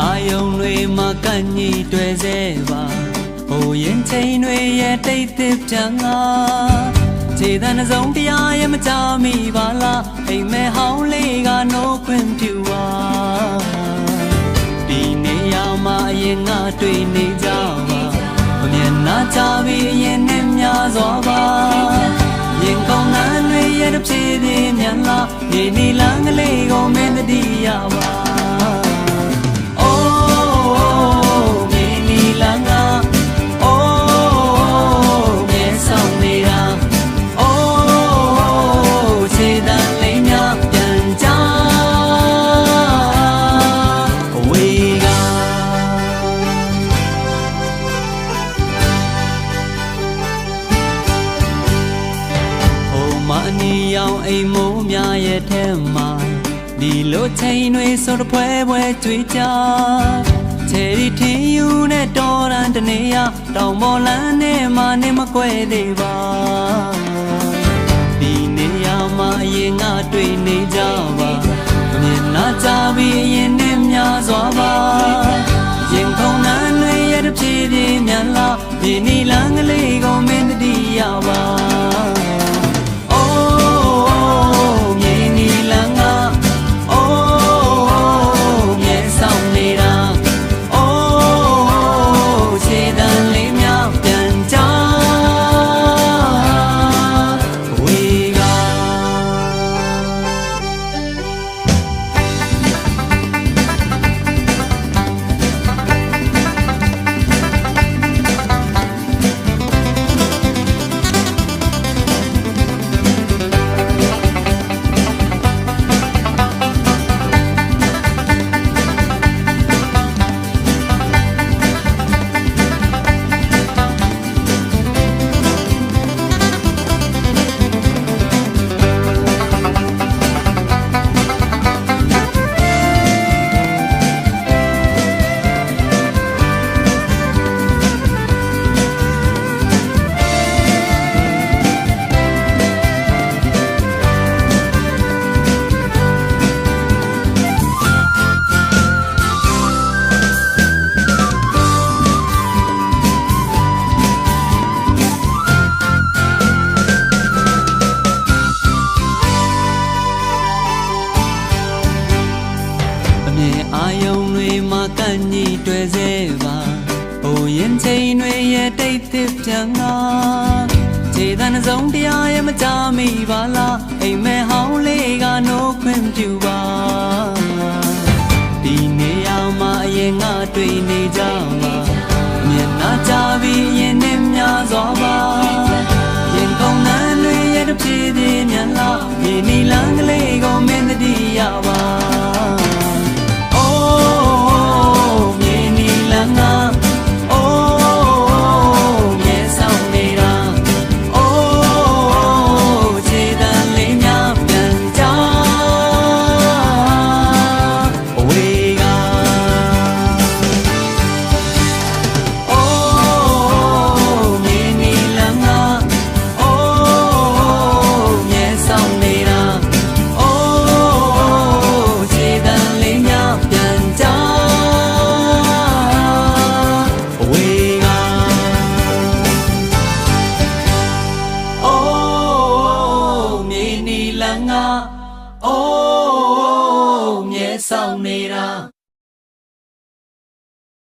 အာယုံတွေမှာကန့်ညီတွေ့စေပါဟိုရင်ချိန်တွေရဲ့တိတ်တစ်ပြန်ငါခြေတန်းစုံတရားရဲ့မကြမိပါလားအိမ်မဲဟောင်းလေးကနိုးခွင့်ပြုပါဒီနေရာမှာအရင်ငါတွေ့နေကြပါမျက်နှာချပြီးအရင်နဲ့များစွာပါရင်ကောင်းနှမ်းတွေရဲ့တစ်ဖြည်းဖြည်းမြန်လာဒီနီလန်းကလေးကိုမင်းတတိယပါအနီရောင်အိမ်မိုးများရဲ့ထဲမှာဒီလိုချိန်တွေဆိုတော့ဖွဲဖွဲကြွေးကြချယ်ရီထင်းယူနဲ့တော်ရန်တနေရတောင်ပေါ်လန်းနဲ့မှနေမကွဲသေးပါဒီနေရာမှာအရင်ငါတွေ့နေကြပါမျက်နှာချပြီးအရင်နဲ့များစွာပါရင်ခုန်နှမ်းတွေရဲ့တစ်ပြေးပြေးမြန်လာဒီနီလန်းကလေးကိုမင်းတတိယပါအာယုံတွေမှာကန့်ညီတွေ့စေပါဟိုရင်ချိန်တွေရဲ့တိတ်တစ်ပြန်ငါခြေတန်းစုံတရားရဲ့မကြမိပါလားအိမ်မဲဟောင်းလေးကနိုးခွင့်ပြုပါဒီနေရာမှာအရင်ငါတွေ့နေကြပါမျက်နှာချပြီးအရင်နဲ့များစွာပါရင်ကောင်းနှမ်းတွေရဲ့တစ်ပြေးပြေးမြန်လာဒီနီလန်းကလေးကိုမင်းတတိယပါအိုးမြဲဆောင်နေတာ